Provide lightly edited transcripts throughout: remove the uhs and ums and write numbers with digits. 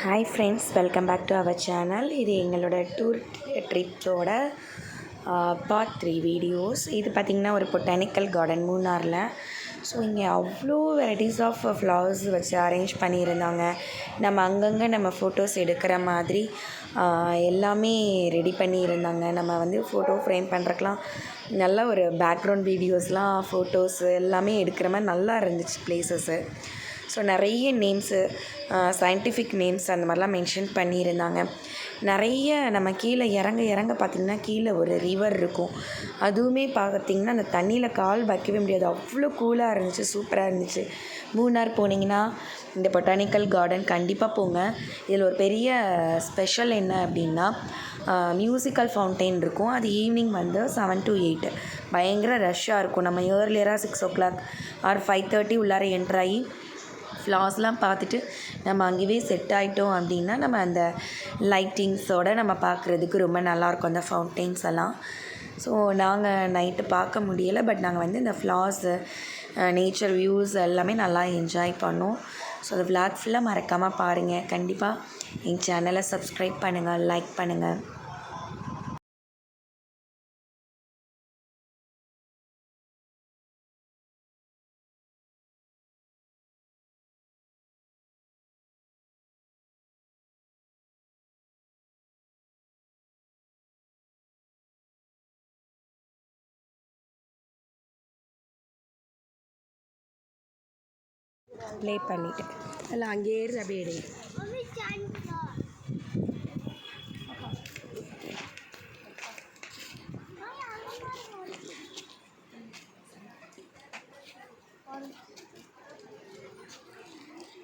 Hi friends, welcome back to our channel. இது எங்களோட tour ட்ரிப்போட part 3 videos. இது பார்த்திங்கன்னா ஒரு பொட்டானிக்கல் கார்டன் மூணாரில். ஸோ இங்கே அவ்வளோ வெரைட்டிஸ் ஆஃப் ஃப்ளவர்ஸ் வச்சு அரேஞ்ச் பண்ணியிருந்தாங்க. நம்ம அங்கங்கே நம்ம ஃபோட்டோஸ் எடுக்கிற மாதிரி எல்லாமே ரெடி பண்ணியிருந்தாங்க. நம்ம வந்து ஃபோட்டோ ஃப்ரேம் பண்ணுறக்கெலாம் நல்ல ஒரு பேக்ரவுண்ட் வீடியோஸ்லாம் ஃபோட்டோஸ் எல்லாமே எடுக்கிற மாதிரி நல்லா இருந்துச்சு ப்ளேஸஸ்ஸு. ஸோ நிறைய நேம்ஸு, சயின்டிஃபிக் நேம்ஸ் அந்த மாதிரிலாம் மென்ஷன் பண்ணியிருந்தாங்க. நிறைய நம்ம கீழே இறங்க பார்த்திங்கன்னா கீழே ஒரு ரிவர் இருக்கும். அதுவுமே பார்த்திங்கன்னா அந்த தண்ணியில் கால் வைக்கவே முடியாது, அவ்வளோ கூலாக இருந்துச்சு, சூப்பராக இருந்துச்சு. மூணார் போனீங்கன்னா இந்த பொட்டானிக்கல் கார்டன் கண்டிப்பாக போங்க. இதில் ஒரு பெரிய ஸ்பெஷல் என்ன அப்படின்னா மியூசிக்கல் ஃபவுண்டெயின் இருக்கும். அது ஈவினிங் வந்து 7 to 8 பயங்கர ரஷ்ஷாக இருக்கும். நம்ம ஏர்லியராக 6 o'clock ஆர் 5:30 உள்ளார என்ட்ராகி ஃப்ளார்ஸ்லாம் பார்த்துட்டு நம்ம அங்கேயே செட் ஆகிட்டோம் அப்படின்னா நம்ம அந்த லைட்டிங்ஸோடு நம்ம பார்க்குறதுக்கு ரொம்ப நல்லாயிருக்கும் அந்த ஃபவுண்டெயின்ஸ் எல்லாம். ஸோ நாங்கள் நைட்டு பார்க்க முடியலை, பட் நாங்கள் வந்து இந்த ஃப்ளார்ஸு, நேச்சர் வியூஸ் எல்லாமே நல்லா என்ஜாய் பண்ணோம். ஸோ அந்த விளாக் ஃபுல்லாக மறக்காமல் பாருங்கள். கண்டிப்பாக எங்கள் சேனலை சப்ஸ்கிரைப் பண்ணுங்கள், லைக் பண்ணுங்கள். ப்ளே பண்ணிவிட்டேன் இல்லை அங்கேயே இருந்து அப்படியே எடு.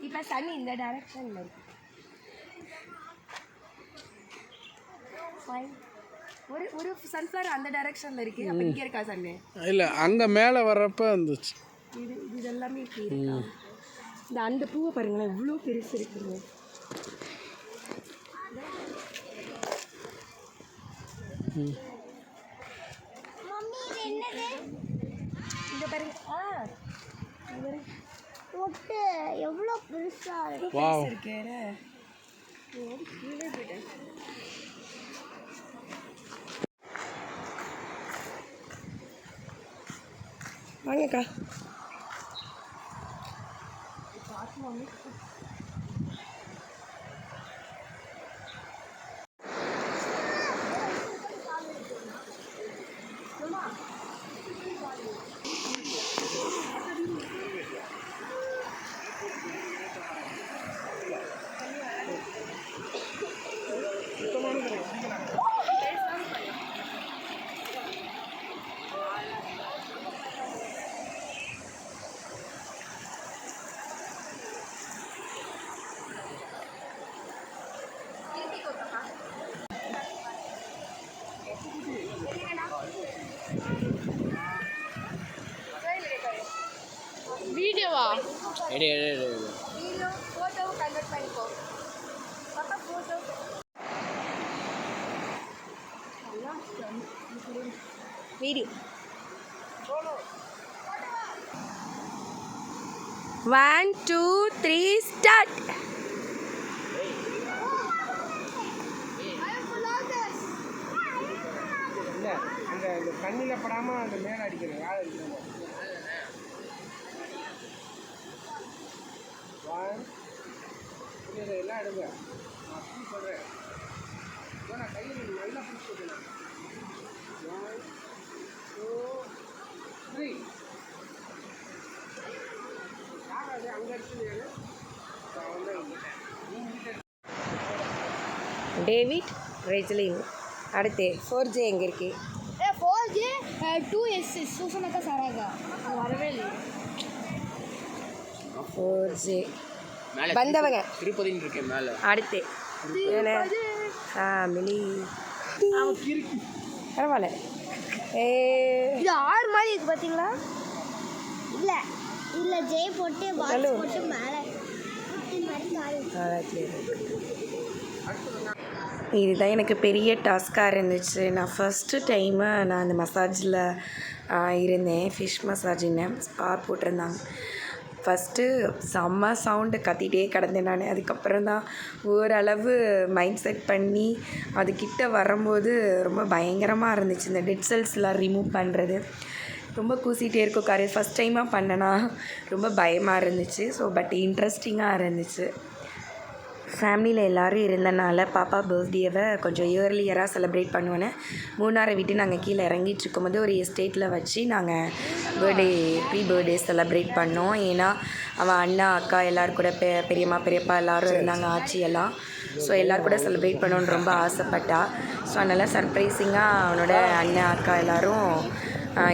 இப்போ சன் இந்த டைரக்ஷனில் இருக்கு. ஒரு சன்ஃப்ளவர் அந்த டைரக்ஷனில் இருக்குது. அப்போ இங்கே இருக்கா சன்னு? இல்லை, அங்கே மேலே வர்றப்ப இருந்துச்சு. இது எல்லாமே இப்படி இருக்கா? இந்த அந்த பூவை பாருங்களேன், இவ்வளோ பெருசு இருக்குங்க. இங்கே பாருங்க, எவ்வளோ பெருசாக இருக்கு. வாங்கக்கா. வீடியோவா? வீடியோ ஃபோட்டோ கன்வெர்ட் பண்ணிக்கோ. பாப்பா ஃபோட்டோ வீடியோ 1 2 3 ஸ்டார்ட். அந்த தண்ணியில் படாமல் அந்த மேலே அடிக்கணும். யார் அடிக்கணும்? எல்லாம் எடுங்க. நான் அப்படி சொல்கிறேன். நான் கையில் நல்லா பிடிச்சி கொடுக்கணும். 1 2 3. யாராவது அங்கே அடிச்சுங்க. டேவிட் ரெஜ்லின். அடுத்து 4J எங்கே இருக்கு? 4J 2S சூசனக்கா சாராகா வரவே இல்லை. 4J வந்தவங்க திருப்பதின்னு இருக்கேன் மேலே. அடுத்து ஃபேமிலி. பரவாயில்ல. இது ஆறு மாதிரி இருக்கு பார்த்தீங்களா? இல்லை இல்லை, ஜே போட்டு போட்டு மேலே இதுதான் எனக்கு பெரிய டாஸ்காக இருந்துச்சு. நான் ஃபஸ்ட்டு டைமு நான் அந்த மசாஜில் இருந்தேன். ஃபிஷ் மசாஜின்னு ஸ்பா போட்டிருந்தாங்க. ஃபஸ்ட்டு செம்ம சவுண்டு கத்திகிட்டே கிடந்தேன் நான். அதுக்கப்புறம் தான் ஓரளவு மைண்ட் செட் பண்ணி அதுக்கிட்ட வரும்போது ரொம்ப பயங்கரமாக இருந்துச்சு. இந்த டெட் செல்ஸ்லாம் ரிமூவ் பண்ணுறது ரொம்ப கூசிகிட்டே இருக்கும். ஃபஸ்ட் டைமாக பண்ணனா ரொம்ப பயமாக இருந்துச்சு. ஸோ பட் இன்ட்ரெஸ்டிங்காக இருந்துச்சு. ஃபேமிலியில் எல்லோரும் இருந்தனால பாப்பா பர்த்டேவை கொஞ்சம் இயர்லியராக செலிப்ரேட் பண்ணுவேன்னு மூணாரை விட்டு நாங்கள் கீழே இறங்கிட்டு இருக்கும்போது ஒரு எஸ்டேட்டில் வச்சு நாங்கள் ப்ரீ பர்த்டே செலிப்ரேட் பண்ணோம். ஏன்னா அவன் அண்ணா அக்கா எல்லோரும் கூட பெரியம்மா பெரியப்பா எல்லோரும் இருந்தாங்க, ஆச்சி எல்லாம். ஸோ எல்லோரும் கூட செலிப்ரேட் பண்ணணுன்னு ரொம்ப ஆசைப்பட்டா. ஸோ அதனால் சர்ப்ரைஸிங்காக அவனோட அண்ணன் அக்கா எல்லோரும்,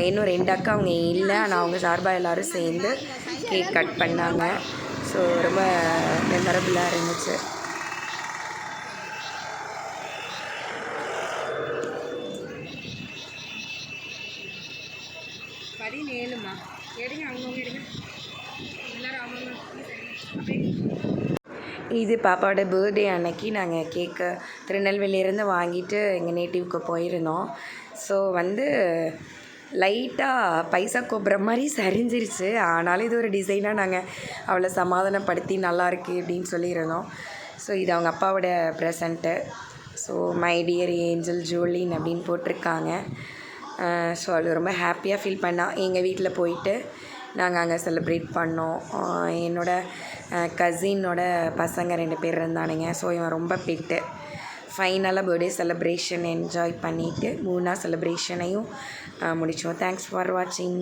இன்னும் 2 அக்கா அவங்க இல்லை, ஆனால் அவங்க சார்பாக எல்லோரும் சேர்ந்து கேக் கட் பண்ணாங்க. ஸோ ரொம்ப மெமரபுளாக இருந்துச்சு. இது பாப்பாவோட பர்த்டே அன்னைக்கு நாங்கள் கேக்கு திருநெல்வேலியிலேருந்து வாங்கிட்டு எங்கள் நேட்டிவ்க்கு போயிருந்தோம். ஸோ லைட்டாக பைசா கோப்புற மாதிரி சரிஞ்சிருச்சு. ஆனாலும் இது ஒரு டிசைனாக நாங்கள் அவளை சமாதானப்படுத்தி நல்லாயிருக்கு அப்படின்னு சொல்லியிருந்தோம். ஸோ இது அவங்க அப்பாவோட present. So my dear angel Jolin அப்படின்னு போட்டிருக்காங்க. ஸோ அது ரொம்ப ஹாப்பியாக ஃபீல் பண்ணால் எங்கள் வீட்டில் போயிட்டு நாங்கள் அங்கே செலிப்ரேட் பண்ணோம். என்னோடய கசினோட பசங்க 2 பேர் இருந்தானுங்க. ஸோ இவன் ரொம்ப பெட்டு. ஃபைனலாக பர்த்டே செலிப்ரேஷன் என்ஜாய் பண்ணிவிட்டு 3 நாள் செலிப்ரேஷனையும் முடித்தோம். தேங்க்ஸ் ஃபார் வாட்சிங்.